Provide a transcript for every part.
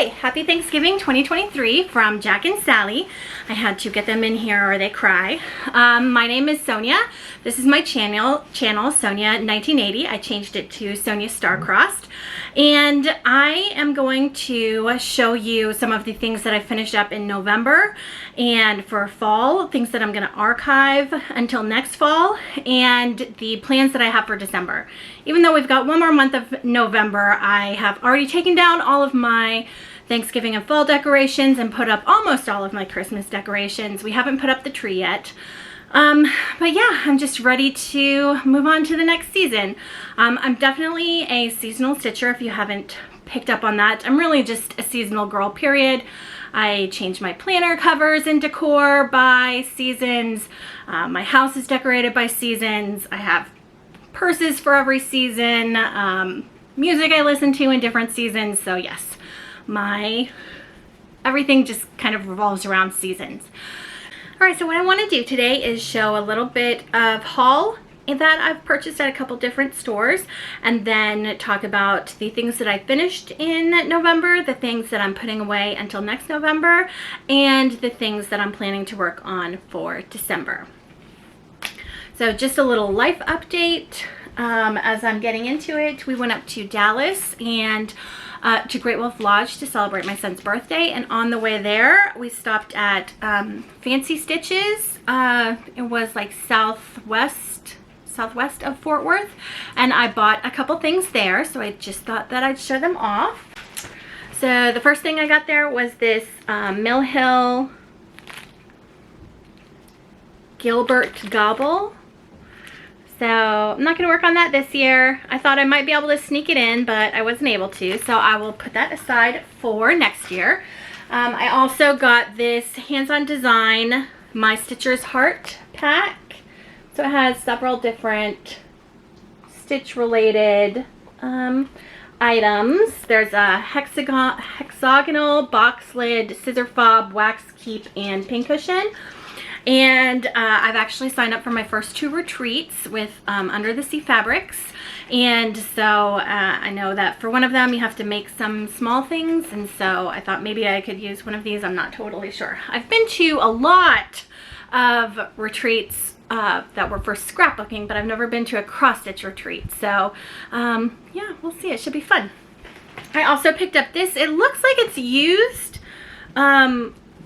Hi, happy Thanksgiving 2023 from Jack and Sally. I had to get them in here or they cry. My name is Sonia. This is my channel Sonia 1980. I changed it to Sonia Starcrossed. And I am going to show you some of the things that I finished up in November and for fall, things that I'm going to archive until next fall, and the plans that I have for December. Even though we've got one more month of November, I have already taken down all of my Thanksgiving and fall decorations and put up almost all of my Christmas decorations. We haven't put up the tree yet. But yeah, I'm just ready to move on to the next season. I'm definitely a seasonal stitcher if you haven't picked up on that. I'm really just a seasonal girl, period. I change my planner covers and decor by seasons. My house is decorated by seasons. I have purses for every season. Music I listen to in different seasons. So yes, everything just kind of revolves around seasons. Alright, so what I want to do today is show a little bit of haul that I've purchased at a couple different stores, and then talk about the things that I finished in November, the things that I'm putting away until next November, and the things that I'm planning to work on for December. So just a little life update. As I'm getting into it, we went up to Dallas and to Great Wolf Lodge to celebrate my son's birthday, and on the way there we stopped at Fancy Stitches. It was like southwest of Fort Worth, and I bought a couple things there, so I just thought that I'd show them off. So the first thing I got there was this Mill Hill Gilbert Gobble. So I'm not going to work on that this year. I thought I might be able to sneak it in, but I wasn't able to. So I will put that aside for next year. I also got this Hands-On Design My Stitcher's Heart pack. So it has several different stitch-related items. There's a hexagonal box lid, scissor fob, wax keep, and pincushion. And I've actually signed up for my first 2 retreats with Under the Sea Fabrics, and so I know that for one of them you have to make some small things, and so I thought maybe I could use one of these. I'm not totally sure. I've been to a lot of retreats that were for scrapbooking, but I've never been to a cross-stitch retreat, so yeah, we'll see. It should be fun. I also picked up this. It looks like it's used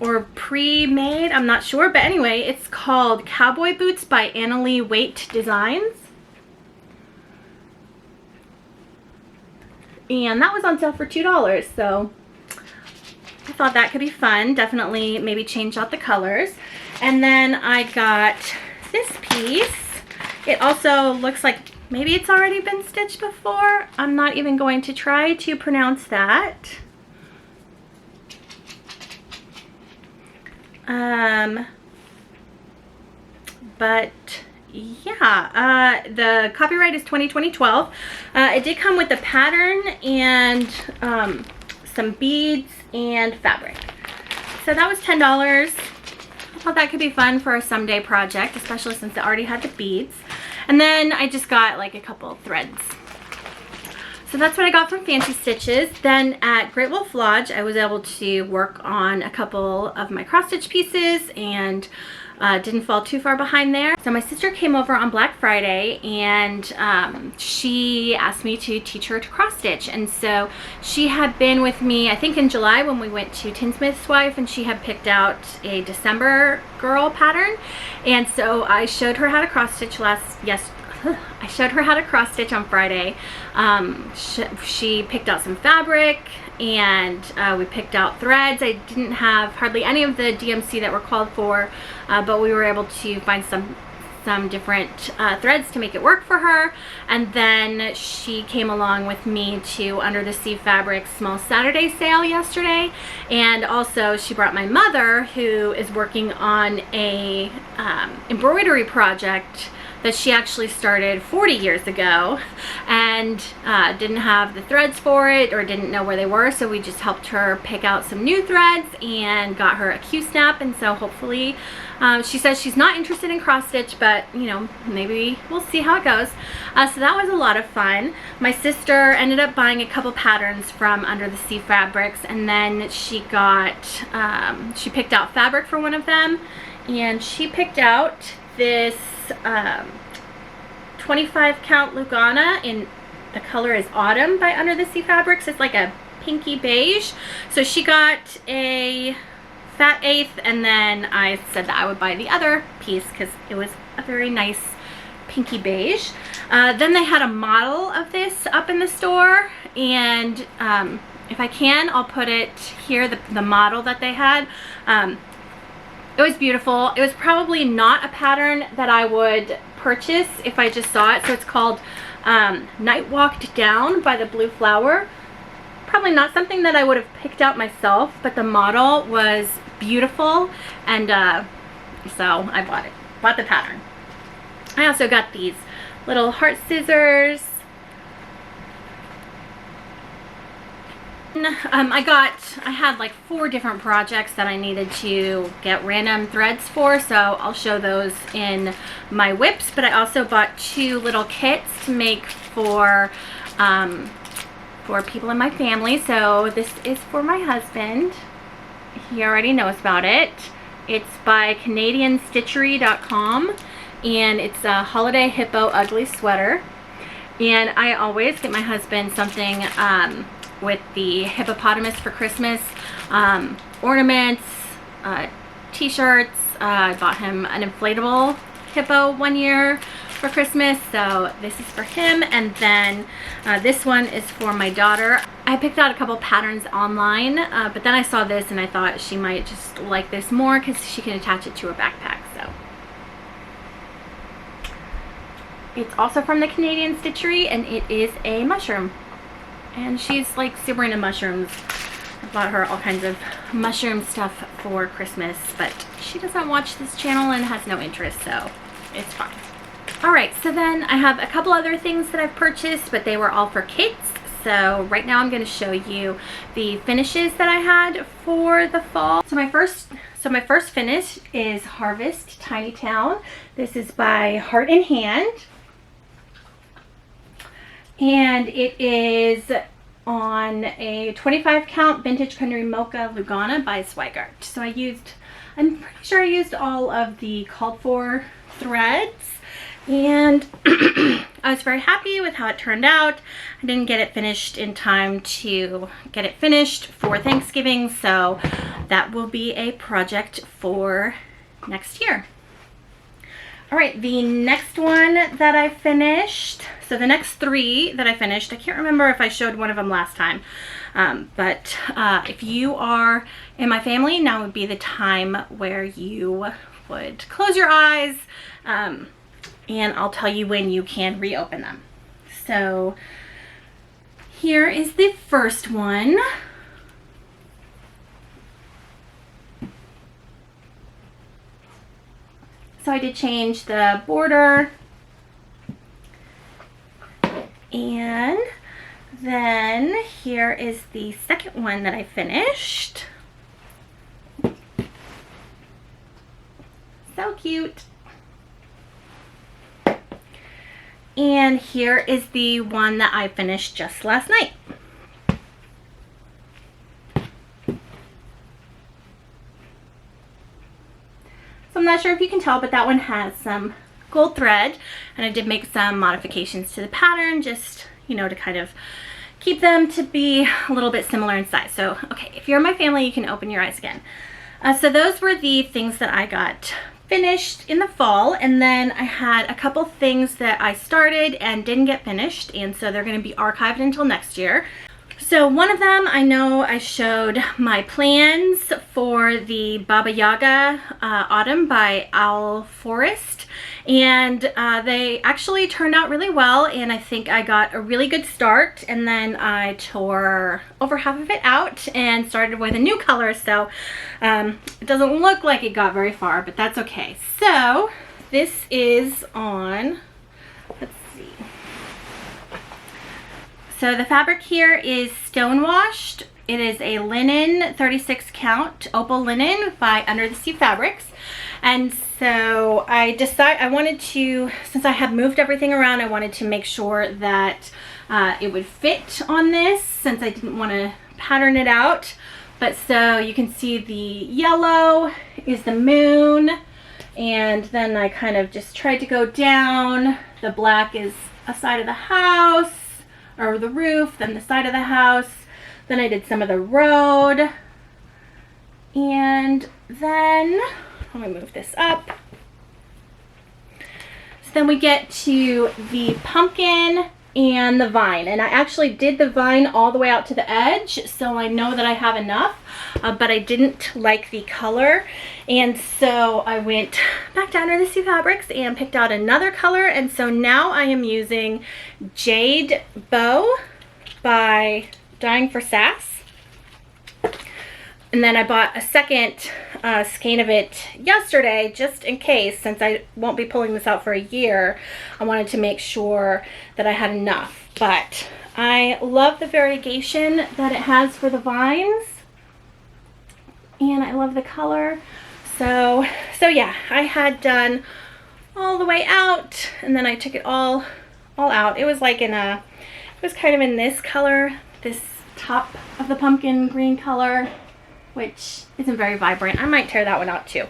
or pre-made, I'm not sure, but anyway, it's called Cowboy Boots by Annalie Waite Designs, and that was on sale for $2, so I thought that could be fun. Definitely maybe change out the colors. And then I got this piece. It also looks like maybe it's already been stitched before. I'm not even going to try to pronounce that. But yeah, the copyright is 2012. It did come with a pattern and some beads and fabric. So that was $10. I thought that could be fun for a someday project, especially since it already had the beads. And then I just got like a couple of threads. So that's what I got from Fancy Stitches. Then at Great Wolf Lodge, I was able to work on a couple of my cross-stitch pieces and didn't fall too far behind there. So my sister came over on Black Friday, and she asked me to teach her to cross-stitch. And so she had been with me, I think in July when we went to Tinsmith's Wife, and she had picked out a December girl pattern. And so I showed her how to cross-stitch I showed her how to cross stitch on Friday. She picked out some fabric, and we picked out threads. I didn't have hardly any of the DMC that were called for, but we were able to find some different threads to make it work for her. And then she came along with me to Under the Sea Fabrics Small Saturday sale yesterday, and also she brought my mother, who is working on a embroidery project that she actually started 40 years ago and didn't have the threads for it or didn't know where they were, so we just helped her pick out some new threads and got her a Q-snap. And so hopefully she says she's not interested in cross stitch, but you know, maybe we'll see how it goes. So that was a lot of fun. My sister ended up buying a couple patterns from Under the Sea Fabrics, and then she got she picked out fabric for one of them, and she picked out this 25 count Lugana in the color is Autumn by Under the Sea Fabrics. It's like a pinky beige. So she got a fat eighth, and then I said that I would buy the other piece because it was a very nice pinky beige. Then they had a model of this up in the store, and if I can, I'll put it here, the model that they had. It was beautiful. It was probably not a pattern that I would purchase if I just saw it. So it's called Night Walked Down by the Blue Flower. Probably not something that I would have picked out myself, but the model was beautiful, and so I bought the pattern. I also got these little heart scissors. I had like 4 different projects that I needed to get random threads for, so I'll show those in my whips. But I also bought 2 little kits to make for people in my family. So this is for my husband. He already knows about it. It's by CanadianStitchery.com, and it's a holiday hippo ugly sweater. And I always get my husband something with the hippopotamus for Christmas, ornaments, t-shirts. I bought him an inflatable hippo one year for Christmas, so this is for him. And then this one is for my daughter. I picked out a couple patterns online, but then I saw this and I thought she might just like this more because she can attach it to her backpack. So it's also from the Canadian Stitchery, and it is a mushroom. And she's like super into mushrooms. I bought her all kinds of mushroom stuff for Christmas, but she doesn't watch this channel and has no interest, so it's fine. Alright, so then I have a couple other things that I've purchased, but they were all for kits. So right now I'm going to show you the finishes that I had for the fall. So my first finish is Harvest Tiny Town. This is by Heart in Hand. And it is on a 25 count Vintage Country Mocha Lugana by Swigart. So I'm pretty sure I used all of the called for threads, and I was very happy with how it turned out. I didn't get it finished in time to get it finished for Thanksgiving, so that will be a project for next year. Alright, the next one that I finished, so the next 3 that I finished, I can't remember if I showed one of them last time, but if you are in my family, now would be the time where you would close your eyes, and I'll tell you when you can reopen them. So here is the first one. So I did change the border, and then here is the second one that I finished. So cute. And here is the one that I finished just last night. I'm not sure if you can tell, but that one has some gold thread, and I did make some modifications to the pattern, just, you know, to kind of keep them to be a little bit similar in size. So, okay, if you're in my family, you can open your eyes again. So those were the things that I got finished in the fall, and then I had a couple things that I started and didn't get finished, and so they're going to be archived until next year. So one of them, I know I showed my plans for the Baba Yaga Autumn by Owl Forest, and they actually turned out really well, and I think I got a really good start, and then I tore over half of it out and started with a new color, so it doesn't look like it got very far, but that's okay. So this is on, let's see. So the fabric here is stone washed. It is a linen 36 count opal linen by Under the Sea Fabrics. And so I wanted to, since I had moved everything around, I wanted to make sure that it would fit on this, since I didn't want to pattern it out. But so you can see the yellow is the moon, and then I kind of just tried to go down. The black is a side of the house, or the roof, then the side of the house. Then I did some of the road, and then let me move this up. So then we get to the pumpkin and the vine, and I actually did the vine all the way out to the edge, so I know that I have enough, but I didn't like the color, and so I went back to Under the Sea Fabrics and picked out another color. And so now I am using Jade Bow by Dying for Sass. And then I bought a second skein of it yesterday, just in case, since I won't be pulling this out for a year. I wanted to make sure that I had enough. But I love the variegation that it has for the vines, and I love the color. So yeah, I had done all the way out, and then I took it all out. It was like it was kind of in this color, this top of the pumpkin green color, which isn't very vibrant. I might tear that one out too.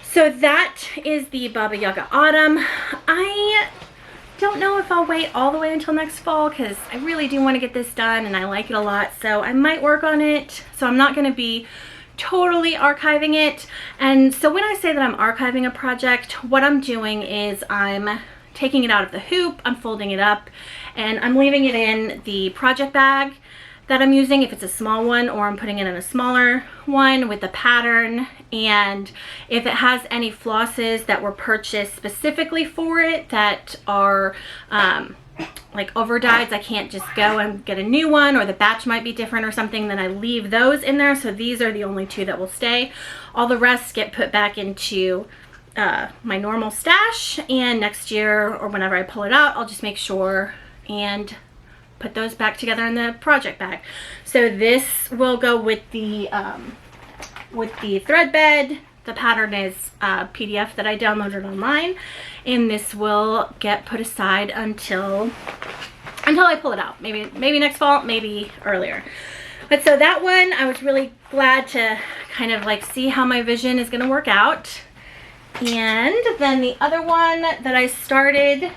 So that is the Baba Yaga Autumn. I don't know if I'll wait all the way until next fall, because I really do want to get this done and I like it a lot. So I might work on it. So I'm not going to be totally archiving it. And so when I say that I'm archiving a project, what I'm doing is I'm taking it out of the hoop, I'm folding it up, and I'm leaving it in the project bag that I'm using, if it's a small one, or I'm putting it in a smaller one with the pattern. And if it has any flosses that were purchased specifically for it that are like overdyes, I can't just go and get a new one, or the batch might be different or something, then I leave those in there. So these are the only two that will stay. All the rest get put back into my normal stash, and next year or whenever I pull it out, I'll just make sure and put those back together in the project bag. So this will go with the thread bed. The pattern is a PDF that I downloaded online, and this will get put aside until I pull it out. Maybe next fall, maybe earlier. But so that one, I was really glad to kind of like see how my vision is going to work out. And then the other one that I started,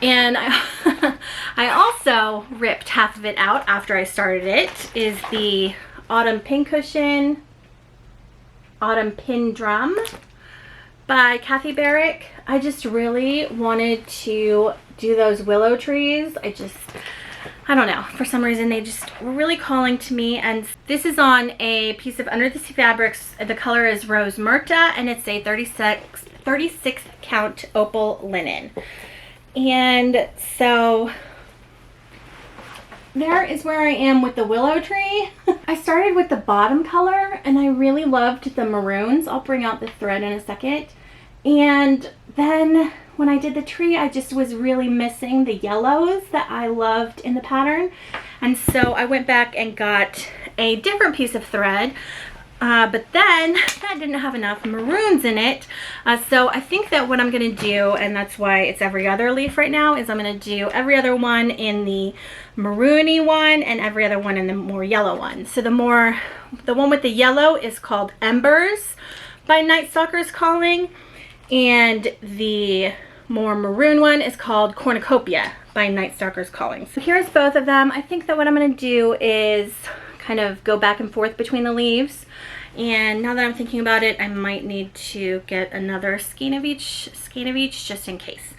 and I also ripped half of it out after I started it, is the Autumn Pincushion Autumn Pin Drum by Kathy Barrick. I just really wanted to do those willow trees. I don't know, for some reason they just were really calling to me. And this is on a piece of Under the Sea Fabrics. The color is Rose Myrta, and it's a 36 count opal linen. And so there is where I am with the willow tree. I started with the bottom color, and I really loved the maroons. I'll bring out the thread in a second. And then when I did the tree, I just was really missing the yellows that I loved in the pattern. And so I went back and got a different piece of thread. But then that didn't have enough maroons in it. So I think that what I'm going to do, and that's why it's every other leaf right now, is I'm going to do every other one in the maroony one and every other one in the more yellow one. So the one with the yellow is called Embers by Night Stalker's Calling, and the more maroon one is called Cornucopia by Night Stalker's Calling. So here's both of them. I think that what I'm going to do is kind of go back and forth between the leaves. And now that I'm thinking about it, I might need to get another skein of each just in case.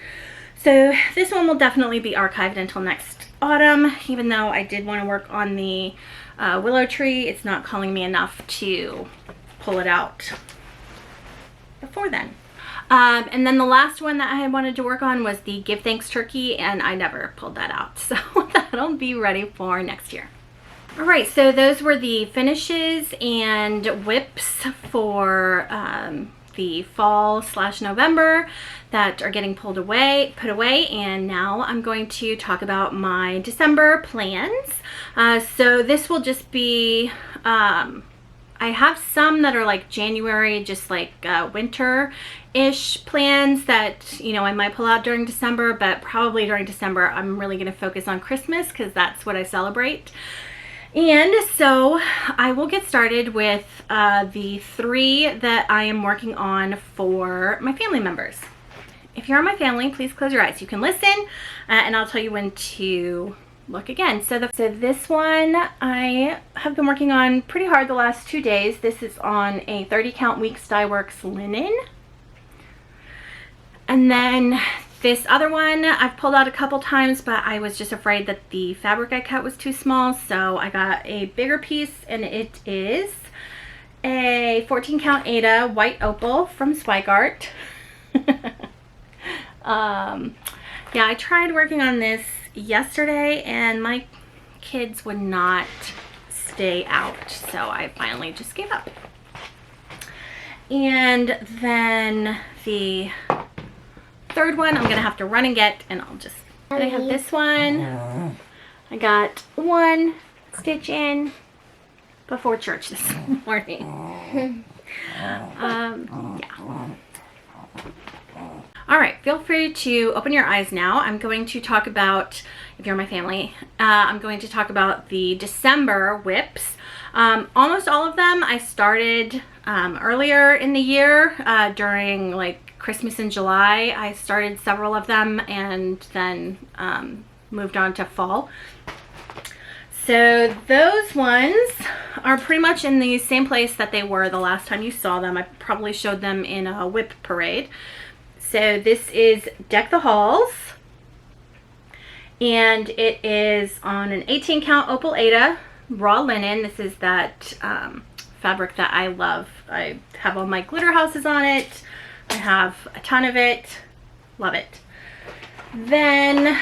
So this one will definitely be archived until next autumn. Even though I did want to work on the willow tree, it's not calling me enough to pull it out before then. And then the last one that I had wanted to work on was the Give Thanks Turkey, and I never pulled that out. So that'll be ready for next year. All right, so those were the finishes and whips for the fall/November that are getting put away, and now I'm going to talk about my December plans. So this will just be, I have some that are like January, just like winter-ish plans that, you know, I might pull out during December, but probably during December I'm really going to focus on Christmas because that's what I celebrate. And so I will get started with the 3 that I am working on for my family members. If you're on my family, please close your eyes. You can listen and I'll tell you when to look again. So this one I have been working on pretty hard the last 2 days. This is on a 30 count Weeks Dye Works linen. And then this other one I've pulled out a couple times, but I was just afraid that the fabric I cut was too small, so I got a bigger piece, and it is a 14 count Aida white opal from Zweigart. Yeah, I tried working on this yesterday and my kids would not stay out, so I finally just gave up. And then the third one I'm gonna have to run and get, and I have this one. I got 1 stitch in before church this morning. Yeah. All right, feel free to open your eyes now. I'm going to talk about, if you're my family, I'm going to talk about the December whips. Almost all of them I started earlier in the year during like Christmas in July. I started several of them and then moved on to fall. So those ones are pretty much in the same place that they were the last time you saw them. I probably showed them in a whip parade. So this is Deck the Halls, and it is on an 18 count opal Aida raw linen. This is that fabric that I love. I have all my glitter houses on it. I have a ton of it. Love it. Then,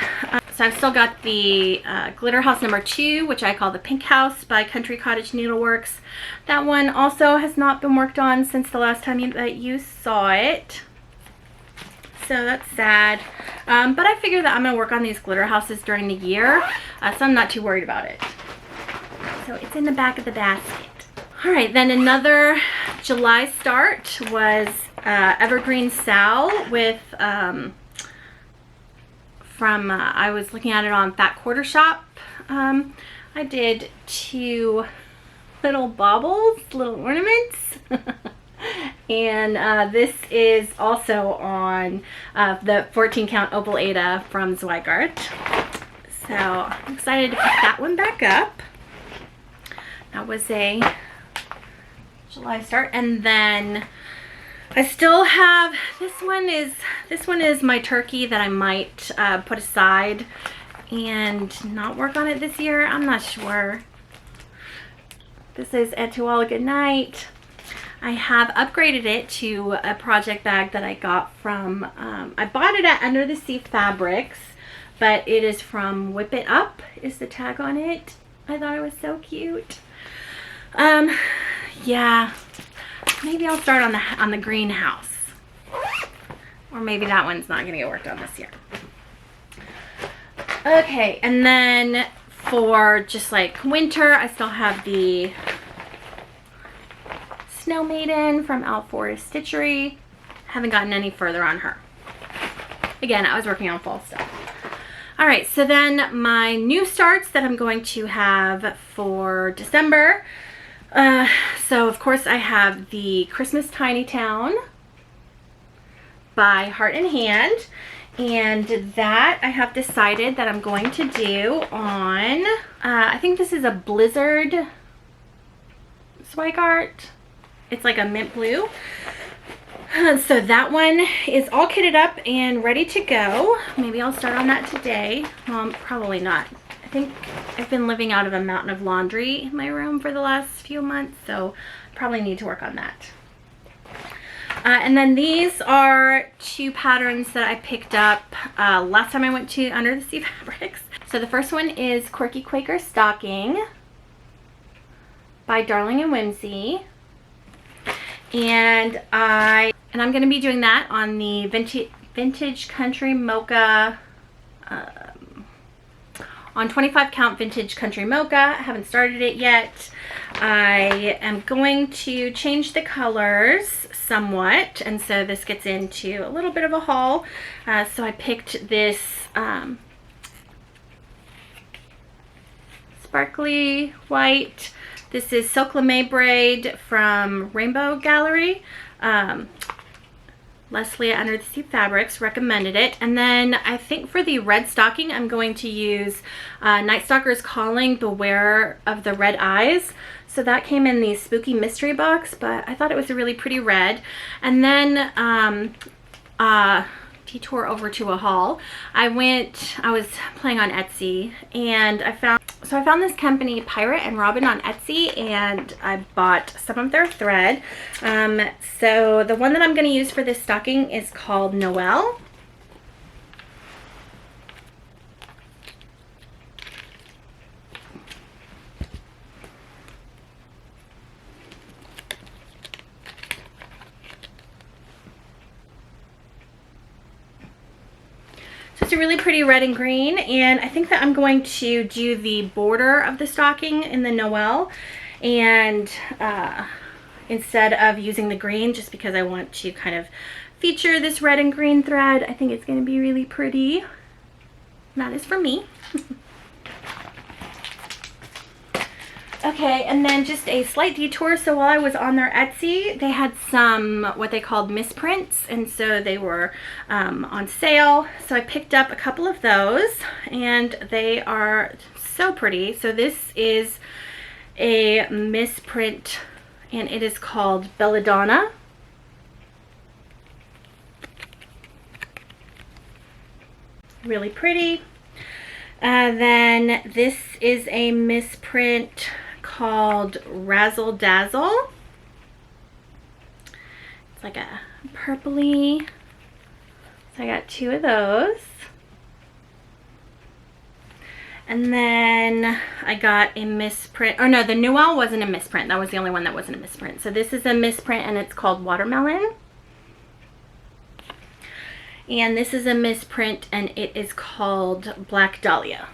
so I've still got the glitter house number 2, which I call the Pink House by Country Cottage Needleworks. That one also has not been worked on since the last time that you saw it. So that's sad. But I figure that I'm gonna work on these glitter houses during the year, so I'm not too worried about it. So it's in the back of the basket. All right, then another July start was Evergreen Sal with, I was looking at it on Fat Quarter Shop. I did 2 little baubles, little ornaments. And this is also on the 14 count opal Aida from Zweigart. So I'm excited to pick that one back up. That was a July start. And then I still have, this one is my turkey that I might put aside and not work on it this year. I'm not sure. This is Et Tu All a Good Night. I have upgraded it to a project bag that I got from, I bought it at Under the Sea Fabrics, but it is from Whip It Up is the tag on it. I thought it was so cute. Yeah, maybe I'll start on the greenhouse, or maybe that one's not gonna get worked on this year. Okay, and then for just like winter, I still have the Snow Maiden from Alfortis Stitchery. Haven't gotten any further on her. Again, I was working on fall stuff. All right, so then my new starts that I'm going to have for December. So of course I have the Christmas Tiny Town by Heart and Hand, and that I have decided that I'm going to do on, I think this is a Blizzard Zweigart. It's like a mint blue. So that one is all kitted up and ready to go. Maybe I'll start on that today. Probably not. I think I've been living out of a mountain of laundry in my room for the last few months, so probably need to work on that. And then these are 2 patterns that I picked up last time I went to Under the Sea Fabrics. So the first one is Quirky Quaker Stocking. by Darling and Whimsy. And I'm going to be doing that on the Vintage Country Mocha, on 25 count Vintage Country Mocha. I haven't started it yet. I am going to change the colors somewhat, and so this gets into a little bit of a haul. So I picked this sparkly white. This is Silk Lame braid from Rainbow Gallery. Leslie at Under the Sea Fabrics recommended it. And then I think for the red stocking, I'm going to use Night Stalker's Calling, Beware of the Red Eyes. So that came in the Spooky Mystery Box, but I thought it was a really pretty red. And then detour over to a haul. I was playing on Etsy, and I found this company, Pirate and Robin, on Etsy, and I bought some of their thread. So the one that I'm going to use for this stocking is called Noel. So it's a really pretty red and green, and I think that I'm going to do the border of the stocking in the Noel, and instead of using the green, just because I want to kind of feature this red and green thread. I think it's going to be really pretty. And that is for me. Okay, and then just a slight detour. So while I was on their Etsy, they had some what they called misprints, and so they were on sale. So I picked up a couple of those, and they are so pretty. So this is a misprint, and it is called Belladonna. Really pretty. Then this is a misprint called Razzle Dazzle. It's like a purpley. So I got two of those. And then I got a misprint. Oh no, the Noel wasn't a misprint. That was the only one that wasn't a misprint. So this is a misprint, and it's called Watermelon. And this is a misprint, and it is called Black Dahlia.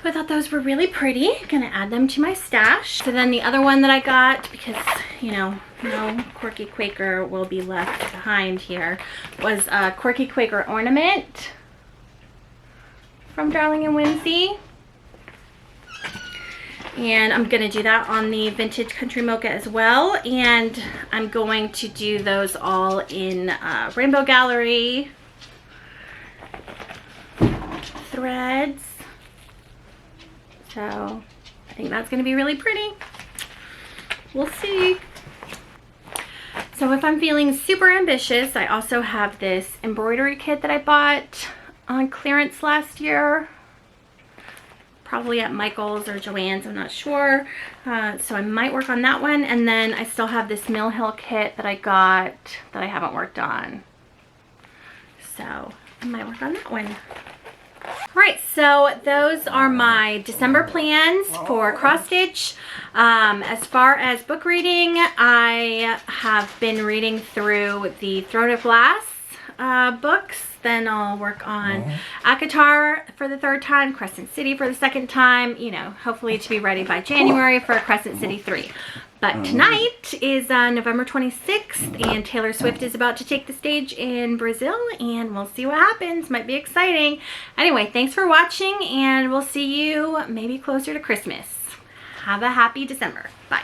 So I thought those were really pretty. Gonna add them to my stash. So then the other one that I got, because, you know, no Quirky Quaker will be left behind here, was a Quirky Quaker ornament from Darling and Whimsy. And I'm going to do that on the Vintage Country Mocha as well. And I'm going to do those all in Rainbow Gallery threads. So I think that's going to be really pretty. We'll see. So if I'm feeling super ambitious, I also have this embroidery kit that I bought on clearance last year. Probably at Michael's or Joann's, I'm not sure. So I might work on that one. And then I still have this Mill Hill kit that I got that I haven't worked on. So I might work on that one. Alright, so those are my December plans for cross stitch. As far as book reading, I have been reading through the Throne of Glass books. Then I'll work on Akatar for the third time, Crescent City for the second time, you know, hopefully to be ready by January for Crescent City 3. But tonight is November 26th, and Taylor Swift is about to take the stage in Brazil, and we'll see what happens. Might be exciting. Anyway, thanks for watching, and we'll see you maybe closer to Christmas. Have a happy December. Bye.